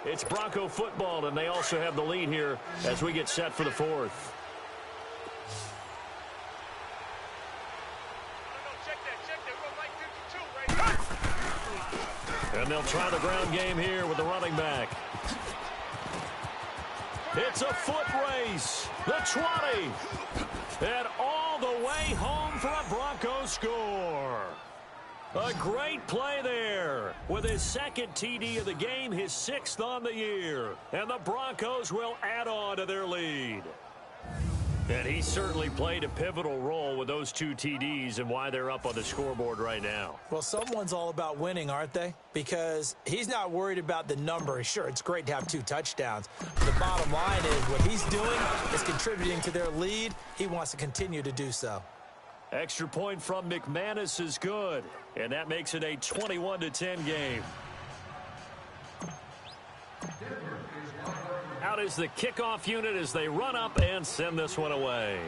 Speaker 2: It's Bronco football, and they also have the lead here as we get set for the fourth. And they'll try the ground game here with the running back. It's a foot race. The 20. And all the way home for a Broncos score. A great play there. With his second TD of the game, his 6th on the year. And the Broncos will add on to their lead. And he certainly played a pivotal role with those 2 TDs and why they're up on the scoreboard right now.
Speaker 3: Well, someone's all about winning, aren't they? Because he's not worried about the number. Sure, it's great to have 2 touchdowns. But the bottom line is what he's doing is contributing to their lead. He wants to continue to do so.
Speaker 2: Extra point from McManus is good. And that makes it a 21-10 game. Out is the kickoff unit as they run up and send this one away.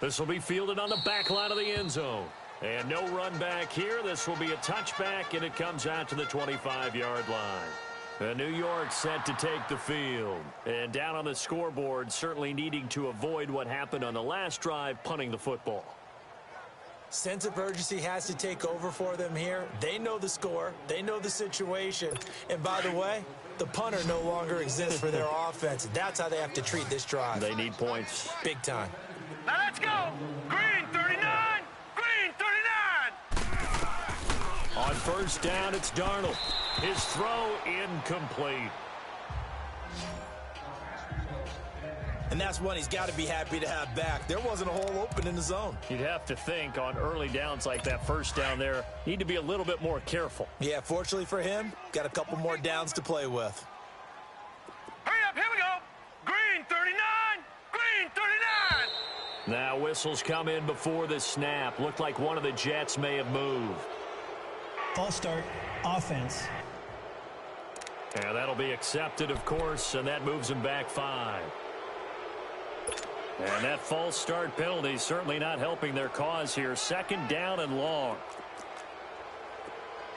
Speaker 2: This will be fielded on the back line of the end zone. And no run back here. This will be a touchback, and it comes out to the 25-yard line. New York set to take the field. And down on the scoreboard, certainly needing to avoid what happened on the last drive, punting the football.
Speaker 3: Sense of urgency has to take over for them here. They know the score. They know the situation. And by the way, the punter no longer exists for their offense. That's how they have to treat this drive.
Speaker 2: They need points.
Speaker 3: Big time.
Speaker 4: Now let's go. Green 39. Green 39.
Speaker 2: On first down, it's Darnold. His throw incomplete.
Speaker 3: And that's one he's got to be happy to have back. There wasn't a hole open in the zone.
Speaker 2: You'd have to think on early downs like that first down there, need to be a little bit more careful.
Speaker 3: Yeah, fortunately for him, got a couple more downs to play with.
Speaker 4: Hurry up, here we go. Green 39. Green 39.
Speaker 2: Now whistles come in before the snap. Looked like one of the Jets may have moved.
Speaker 5: False start, offense.
Speaker 2: And that'll be accepted, of course, and that moves him back 5. And that false start penalty certainly not helping their cause here. 2nd down and long.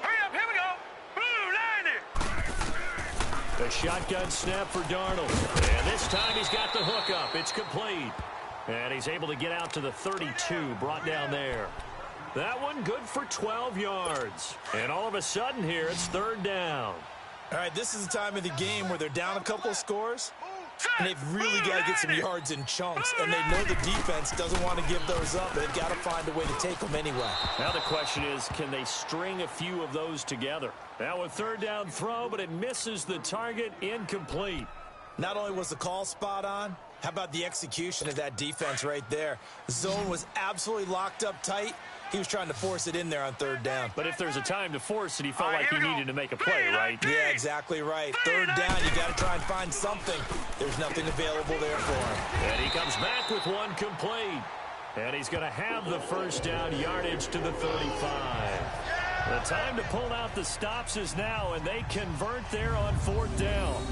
Speaker 4: Hurry up, here we go. Blue 90.
Speaker 2: The shotgun snap for Darnold. And this time he's got the hook up. It's complete. And he's able to get out to the 32, brought down there. That one good for 12 yards. And all of a sudden here, it's 3rd down.
Speaker 3: All right, this is the time of the game where they're down a couple of scores, and they've really got to get some yards in chunks, and they know the defense doesn't want to give those up. They've got to find a way to take them anyway.
Speaker 2: Now the question is, can they string a few of those together? Now a 3rd down throw, but it misses the target, incomplete.
Speaker 3: Not only was the call spot on, how about the execution of that defense right there? The zone was absolutely locked up tight. He was trying to force it in there on 3rd down.
Speaker 2: But if there's a time to force it, he felt like he needed to make a play, right?
Speaker 3: Yeah, exactly right. 3rd down, you got to try and find something. There's nothing available there for him.
Speaker 2: And he comes back with one complete. And he's going to have the 1st down yardage to the 35. The time to pull out the stops is now, and they convert there on 4th down.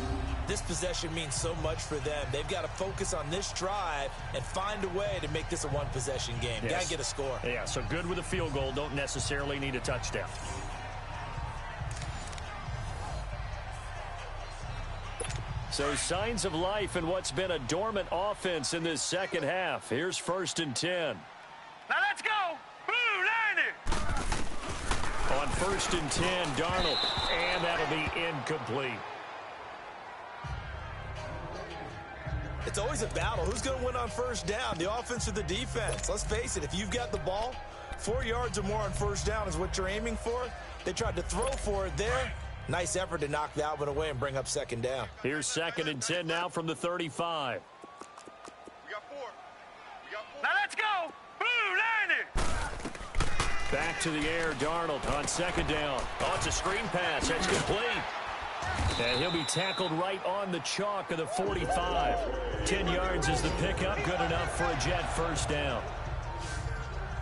Speaker 3: This possession means so much for them. They've got to focus on this drive and find a way to make this a one-possession game.
Speaker 2: Yes.
Speaker 3: Got to get a score.
Speaker 2: Yeah, so good with a field goal. Don't necessarily need a touchdown. So signs of life in what's been a dormant offense in this 2nd half. Here's 1st and 10.
Speaker 4: Now let's go. Blue 90.
Speaker 2: On 1st and 10, Darnold. And that'll be incomplete.
Speaker 3: It's always a battle. Who's going to win on 1st down, the offense or the defense? Let's face it, if you've got the ball, 4 yards or more on 1st down is what you're aiming for. They tried to throw for it there. Nice effort to knock that one away and bring up 2nd down.
Speaker 2: Here's 2nd and 10 now from the 35.
Speaker 4: We got 4. Now let's go. Blue 90.
Speaker 2: Back to the air, Darnold on 2nd down. Oh, it's a screen pass. That's complete. And he'll be tackled right on the chalk of the 45. 10 yards is the pickup. Good enough for a Jet 1st down.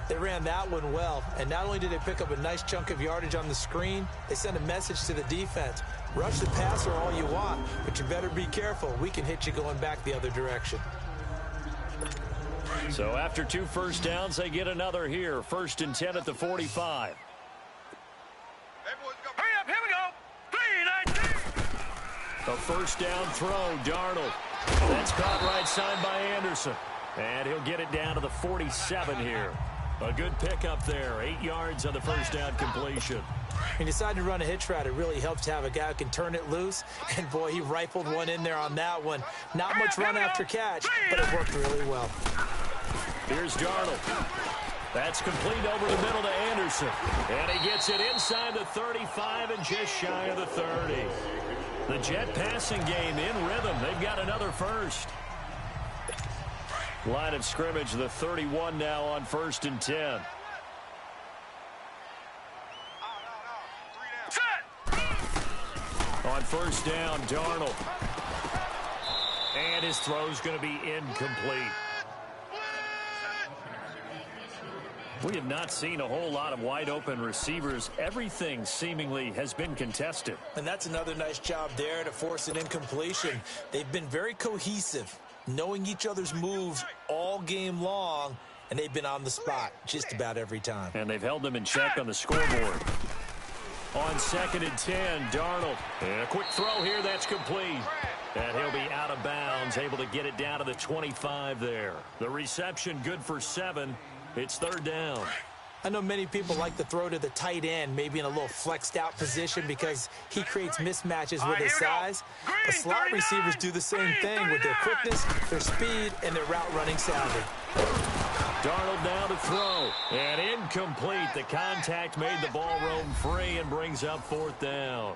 Speaker 3: They ran that one well, and not only did they pick up a nice chunk of yardage on the screen, they sent a message to the defense. Rush the passer all you want, but you better be careful. We can hit you going back the other direction.
Speaker 2: So after 2 1st downs, they get another here. 1st and 10 at the 45.
Speaker 4: Hurry up, here we go. 3-19.
Speaker 2: A 1st down throw, Darnold. That's caught right side by Anderson. And he'll get it down to the 47 here. A good pickup there. 8 yards on the 1st down completion.
Speaker 3: He decided to run a hitch route. It really helps to have a guy who can turn it loose. And, boy, he rifled one in there on that one. Not much run after catch, but it worked really well.
Speaker 2: Here's Darnold. That's complete over the middle to Anderson. And he gets it inside the 35 and just shy of the 30. The Jet passing game in rhythm. They've got another 1st. Line of scrimmage, the 31 now on 1st and 10. On 1st down, Darnold. And his throw's going to be incomplete. We have not seen a whole lot of wide-open receivers. Everything seemingly has been contested.
Speaker 3: And that's another nice job there to force an incompletion. They've been very cohesive, knowing each other's moves all game long, and they've been on the spot just about every time.
Speaker 2: And they've held them in check on the scoreboard. On 2nd and 10, Darnold. And a quick throw here, that's complete. And he'll be out of bounds, able to get it down to the 25 there. The reception good for 7. It's 3rd down.
Speaker 3: I know many people like to throw to the tight end, maybe in a little flexed out position because he creates mismatches with his size. But slot receivers do the same thing with their quickness, their speed, and their route running savvy.
Speaker 2: Darnold now to throw. And incomplete. The contact made the ball roam free and brings up 4th down.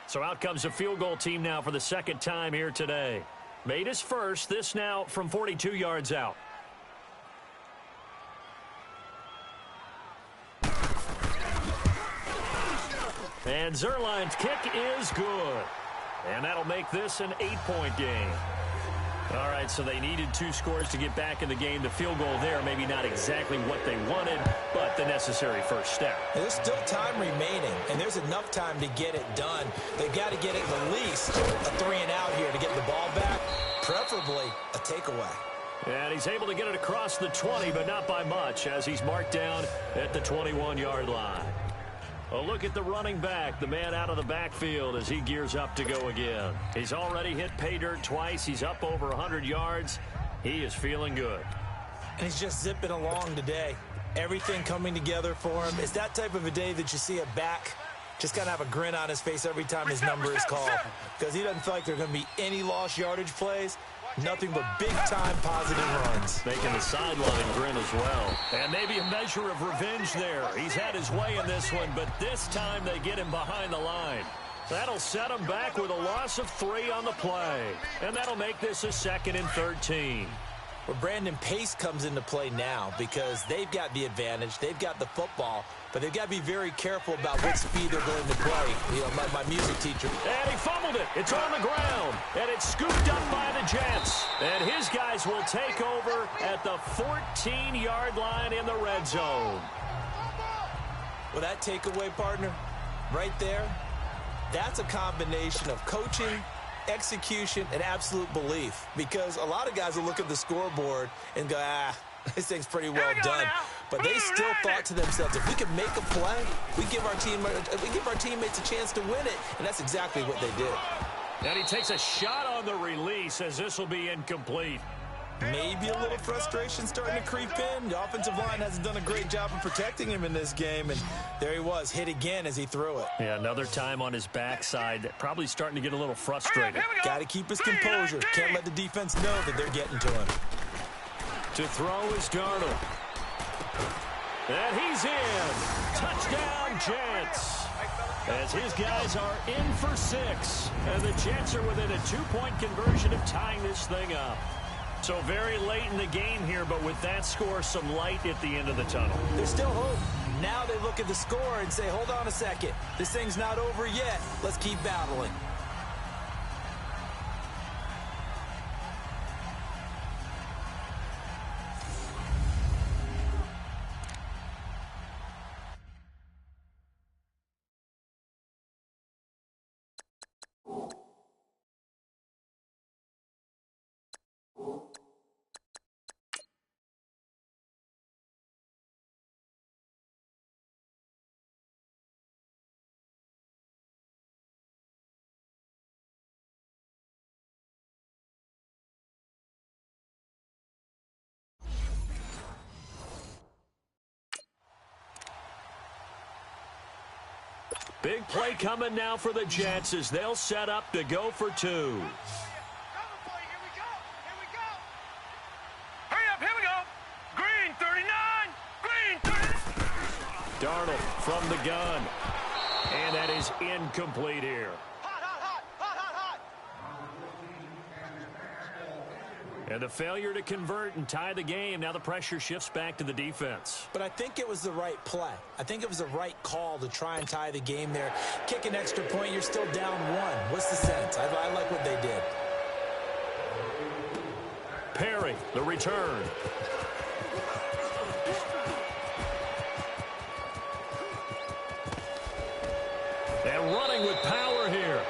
Speaker 2: So out comes a field goal team now for the 2nd time here today. Made his first. This now from 42 yards out. And Zuerlein's kick is good. And that'll make this an 8-point game. All right, so they needed 2 scores to get back in the game. The field goal there, maybe not exactly what they wanted, but the necessary first step.
Speaker 3: There's still time remaining, and there's enough time to get it done. They've got to get at the least a 3-and-out here to get the ball back, preferably a takeaway.
Speaker 2: And he's able to get it across the 20, but not by much, as he's marked down at the 21-yard line. A look at the running back, the man out of the backfield as he gears up to go again. He's already hit pay dirt twice. He's up over 100 yards. He is feeling good.
Speaker 3: And he's just zipping along today. Everything coming together for him. It's that type of a day that you see a back just kind of have a grin on his face every time his number is called, because he doesn't feel like there are going to be any lost yardage plays. Nothing but big-time positive runs.
Speaker 2: Making the sideline grin as well. And maybe a measure of revenge there. He's had his way in this one, but this time they get him behind the line. That'll set him back with a loss of 3 on the play. And that'll make this a 2nd and 13.
Speaker 3: Well, Brandon, pace comes into play now because they've got the advantage. They've got the football, but they've got to be very careful about what speed they're going to play. You know, my music teacher.
Speaker 2: And he fumbled it. It's on the ground. And it's scooped up by the Jets. And his guys will take over at the 14-yard line in the red zone.
Speaker 3: Well, that takeaway, partner, right there, that's a combination of coaching, execution, and absolute belief, because a lot of guys will look at the scoreboard and go, this thing's pretty well done. But they still thought to themselves, if we can make a play, we give our teammates a chance to win it, and that's exactly what they did.
Speaker 2: And he takes a shot on the release as this will be incomplete.
Speaker 3: Maybe a little frustration starting to creep in. The offensive line hasn't done a great job of protecting him in this game, and there he was, hit again as he threw it.
Speaker 2: Yeah, another time on his backside, probably starting to get a little frustrated.
Speaker 3: Got to keep his composure. Can't let the defense know that they're getting to him.
Speaker 2: To throw is Darnold. And he's in. Touchdown, Jets. As his guys are in for 6. And the Jets are within a 2-point conversion of tying this thing up. So very late in the game here, but with that score, some light at the end of the tunnel.
Speaker 3: There's still hope. Now they look at the score and say, hold on a second. This thing's not over yet. Let's keep battling.
Speaker 2: Big play coming now for the Jets as they'll set up to go for 2.
Speaker 4: Hurry up, here we go. Green 39, green 39.
Speaker 2: Darnold from the gun. And that is incomplete here. And the failure to convert and tie the game. Now the pressure shifts back to the defense.
Speaker 3: But I think it was the right play. I think it was the right call to try and tie the game there. Kick an extra point, you're still down 1. What's the sense? I like what they did.
Speaker 2: Perry, the return. And running with power here.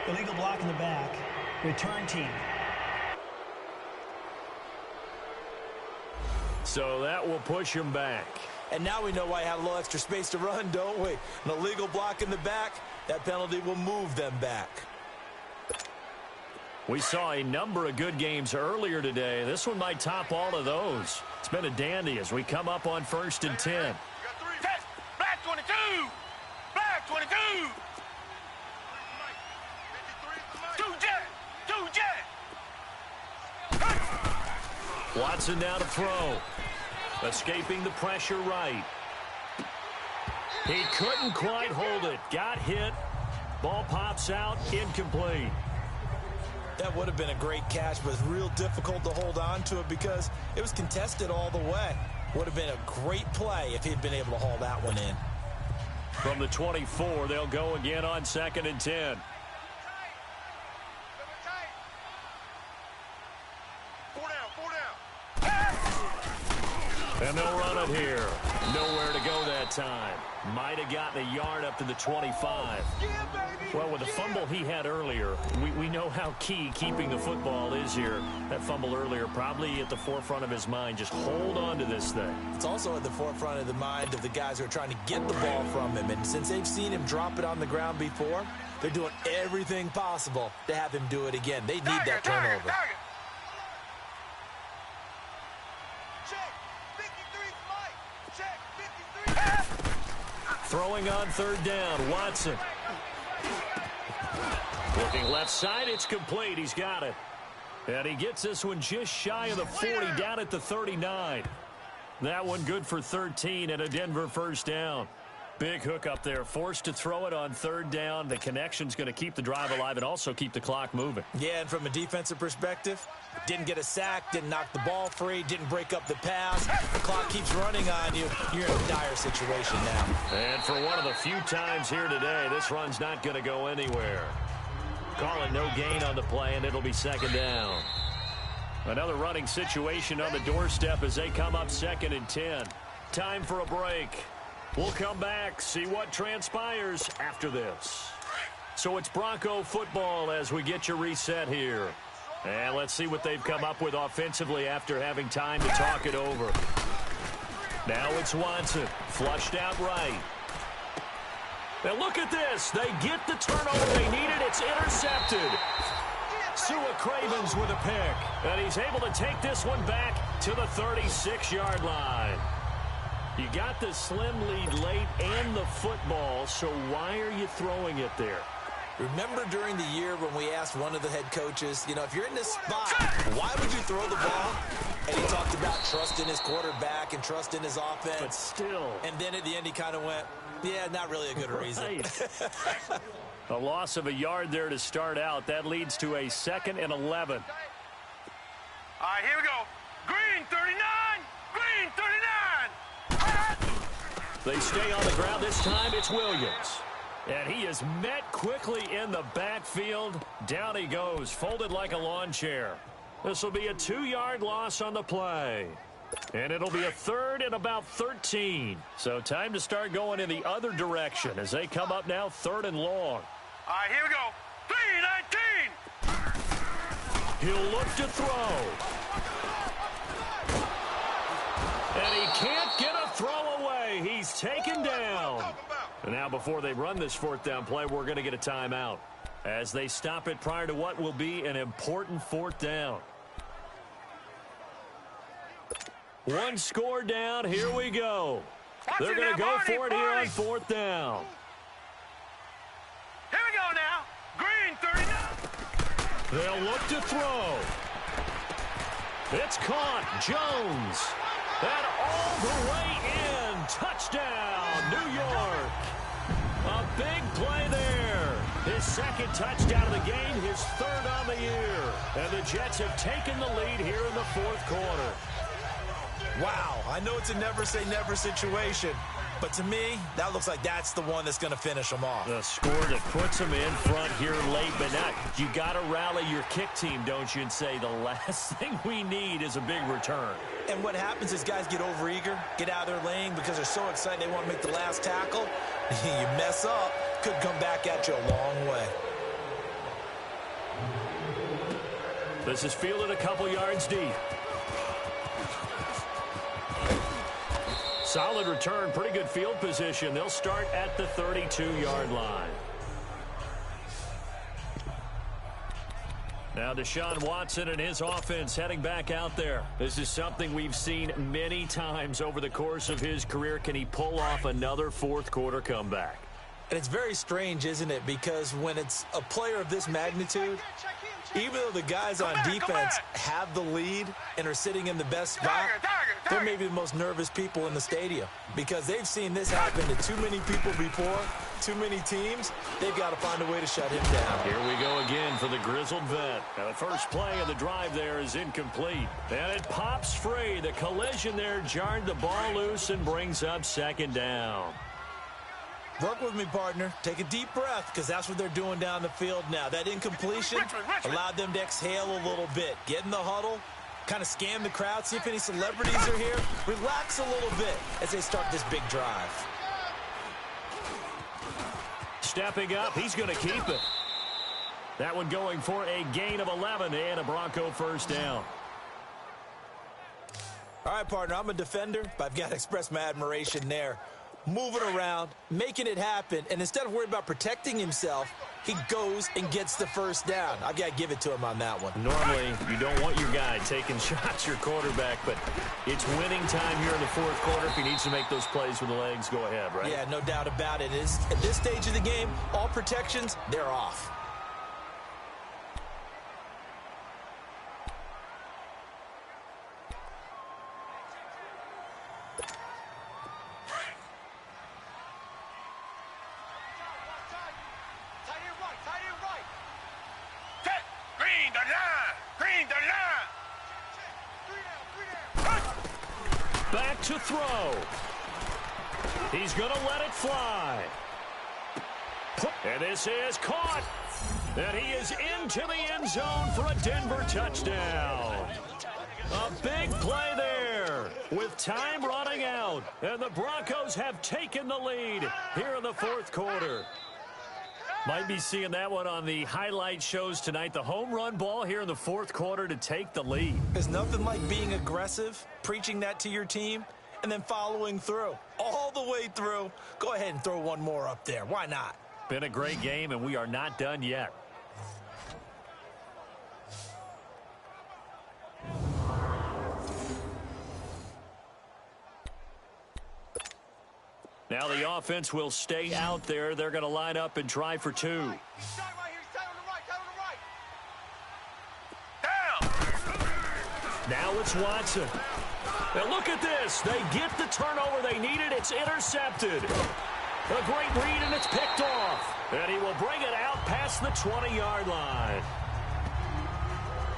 Speaker 5: Illegal block in the back. Return team.
Speaker 2: So that will push him back.
Speaker 3: And now we know why he had a little extra space to run, don't we? An illegal block in the back, that penalty will move them back.
Speaker 2: We saw a number of good games earlier today. This one might top all of those. It's been a dandy as we come up on 1st and 10.
Speaker 4: Black 22! Black 22! Two jet!
Speaker 2: Watson now to throw. Escaping the pressure right. He couldn't quite hold it. Got hit. Ball pops out. Incomplete.
Speaker 3: That would have been a great catch, but it's real difficult to hold on to it because it was contested all the way. Would have been a great play if he'd been able to haul that one in.
Speaker 2: From the 24, they'll go again on 2nd and 10. And they'll run it here. Nowhere to go that time. Might have gotten a yard up to the 25. Well, with the fumble he had earlier, we know how key keeping the football is here. That fumble earlier probably at the forefront of his mind. Just hold on to this thing.
Speaker 3: It's also at the forefront of the mind of the guys who are trying to get the ball from him. And since they've seen him drop it on the ground before, they're doing everything possible to have him do it again. They need that turnover.
Speaker 2: Throwing on third down, Watson. Looking left side, it's complete. He's got it. And he gets this one just shy of the 40, down at the 39. That one good for 13 and a Denver first down. Big hook up there, forced to throw it on third down. The connection's going to keep the drive alive and also keep the clock moving.
Speaker 3: Yeah, and from a defensive perspective, didn't get a sack, didn't knock the ball free, didn't break up the pass. The clock keeps running on you. You're in a dire situation now.
Speaker 2: And for one of the few times here today, this run's not going to go anywhere. Call it no gain on the play, and it'll be second down. Another running situation on the doorstep as they come up 2nd and 10. Time for a break. We'll come back, see what transpires after this. So it's Bronco football as we get your reset here. And let's see what they've come up with offensively after having time to talk it over. Now it's Watson, flushed out right. Now look at this. They get the turnover they needed. It's intercepted. Sua Cravens with a pick. And he's able to take this one back to the 36-yard line. You got the slim lead late and the football, so why are you throwing it there?
Speaker 3: Remember during the year when we asked one of the head coaches, you know, if you're in this spot, why would you throw the ball? And he talked about trust in his quarterback and trust in his offense.
Speaker 2: But still.
Speaker 3: And then at the end he kind of went, yeah, not really a good reason.
Speaker 2: Right. A loss of a yard there to start out. That leads to a 2nd and 11.
Speaker 4: All right, here we go. Green 39. Green 39.
Speaker 2: They stay on the ground. This time it's Williams. And he is met quickly in the backfield. Down he goes, folded like a lawn chair. This will be a 2-yard loss on the play. And it'll be a 3rd and about 13. So time to start going in the other direction as they come up now 3rd and long.
Speaker 4: All right, here we go. 3-19.
Speaker 2: He'll look to throw. And he can't get a throw away. He's taken down. And now before they run this 4th down play, we're going to get a timeout as they stop it prior to what will be an important 4th down. One score down. Here we go. They're going to go for it here on 4th down.
Speaker 4: Here we go now. Green 39.
Speaker 2: They'll look to throw. It's caught. Jones. And all the way in. Touchdown, New York. A big play there. His 2nd touchdown of the game, his 3rd on the year. And the Jets have taken the lead here in the 4th quarter.
Speaker 3: Wow, I know it's a never-say-never situation, but to me, that looks like that's the one that's going to finish them off.
Speaker 2: The score that puts them in front here late, but now you got to rally your kick team, don't you, and say the last thing we need is a big return.
Speaker 3: And what happens is guys get overeager, get out of their lane because they're so excited they want to make the last tackle. You mess up, could come back at you a long way.
Speaker 2: This is fielded a couple yards deep. Solid return, pretty good field position. They'll start at the 32-yard line. Now Deshaun Watson and his offense heading back out there. This is something we've seen many times over the course of his career. Can he pull off another 4th quarter comeback?
Speaker 3: And it's very strange, isn't it? Because when it's a player of this magnitude, even though the guys on defense have the lead and are sitting in the best spot, they're maybe the most nervous people in the stadium because they've seen this happen to too many people before, too many teams. They've got to find a way to shut him down.
Speaker 2: Here we go again for the grizzled vet. Now the first play of the drive there is incomplete. And it pops free. The collision there jarred the ball loose and brings up 2nd down.
Speaker 3: Work with me, partner. Take a deep breath because that's what they're doing down the field now. That incompletion allowed them to exhale a little bit, get in the huddle, kind of scan the crowd, see if any celebrities are here. Relax a little bit as they start this big drive.
Speaker 2: Stepping up, he's going to keep it. That one going for a gain of 11 and a Bronco first down.
Speaker 3: All right, partner, I'm a defender, but I've got to express my admiration there. Moving around, making it happen, and instead of worrying about protecting himself, he goes and gets the first down. I've got to give it to him on that one.
Speaker 2: Normally, you don't want your guy taking shots, your quarterback, but it's winning time here in the fourth quarter. If he needs to make those plays with the legs, go ahead, right?
Speaker 3: Yeah, no doubt about it. At this stage of the game, all protections, they're off.
Speaker 2: Back to throw. He's going to let it fly. And this is caught. And he is into the end zone for a Denver touchdown. A big play there with time running out. And the Broncos have taken the lead here in the fourth quarter. Might be seeing that one on the highlight shows tonight. The home run ball here in the fourth quarter to take the lead.
Speaker 3: There's nothing like being aggressive, preaching that to your team, and then following through. All the way through. Go ahead and throw one more up there. Why not?
Speaker 2: Been a great game, and we are not done yet. Now the offense will stay out there. They're going to line up and try for two. Now it's Watson. And look at this. They get the turnover they needed. It's intercepted. A great read, and it's picked off. And he will bring it out past the 20-yard line.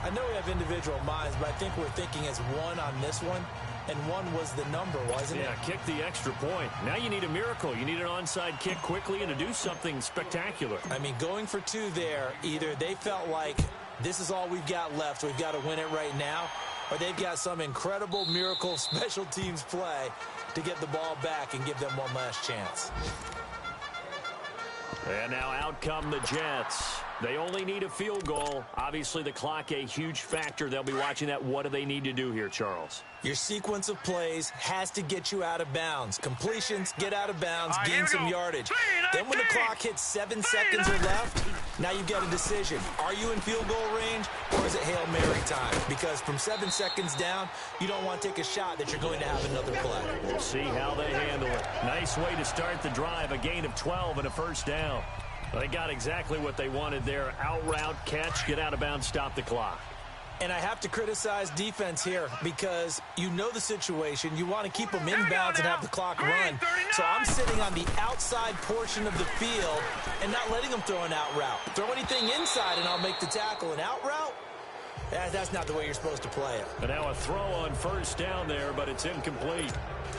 Speaker 3: I know we have individual minds, but I think we're thinking as one on this one. And one was the number, wasn't it?
Speaker 2: Yeah, kick the extra point. Now you need a miracle. You need an onside kick quickly and to do something spectacular.
Speaker 3: I mean, going for two there, either they felt like this is all we've got left, we've got to win it right now, or they've got some incredible miracle special teams play to get the ball back and give them one last chance.
Speaker 2: And now out come the Jets. They only need a field goal. Obviously, the clock a huge factor. They'll be watching that. What do they need to do here, Charles?
Speaker 3: Your sequence of plays has to get you out of bounds. Completions, get out of bounds, gain some yardage. Then when the clock hits 7 seconds or left, now you've got a decision. Are you in field goal range, or is it Hail Mary time? Because from 7 seconds down, you don't want to take a shot that you're going to have another play.
Speaker 2: We'll see how they handle it. Nice way to start the drive. A gain of 12 and a first down. They got exactly what they wanted there. Out route, catch, get out of bounds, stop the clock.
Speaker 3: And I have to criticize defense here because you know the situation. You want to keep them inbounds and have the clock run. So I'm sitting on the outside portion of the field and not letting them throw an out route. Throw anything inside and I'll make the tackle. An out route? That's not the way you're supposed to play it.
Speaker 2: And now a throw on first down there, but it's incomplete.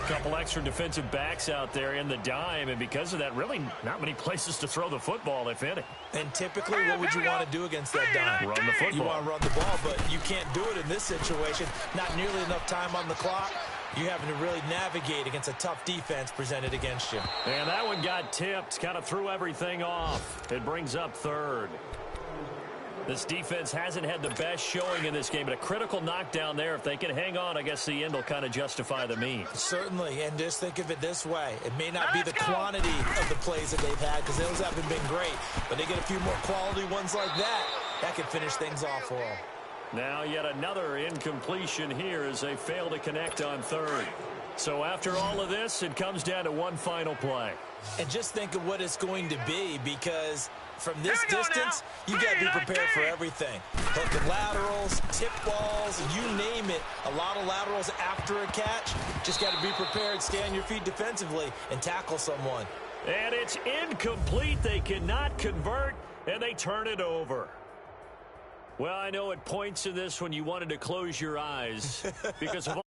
Speaker 2: A couple extra defensive backs out there in the dime, and because of that, really not many places to throw the football, if any.
Speaker 3: And typically, what would you want to do against that dime?
Speaker 2: Run the football.
Speaker 3: You want to run the ball, but you can't do it in this situation. Not nearly enough time on the clock. You're having to really navigate against a tough defense presented against you.
Speaker 2: And that one got tipped, kind of threw everything off. It brings up third. This defense hasn't had the best showing in this game, but a critical knockdown there. If they can hang on, I guess the end will kind of justify the means.
Speaker 3: Certainly, and just think of it this way. It may not be the quantity of the plays that they've had because those haven't been great, but they get a few more quality ones like that. That could finish things off for them.
Speaker 2: Now yet another incompletion here as they fail to connect on third. So after all of this, it comes down to one final play.
Speaker 3: And just think of what it's going to be because from this distance, you got to be prepared for everything. Hook and laterals, tip balls, you name it. A lot of laterals after a catch. Just got to be prepared, stay on your feet defensively, and tackle someone.
Speaker 2: And it's incomplete. They cannot convert, and they turn it over. Well, I know at points in this when you wanted to close your eyes because of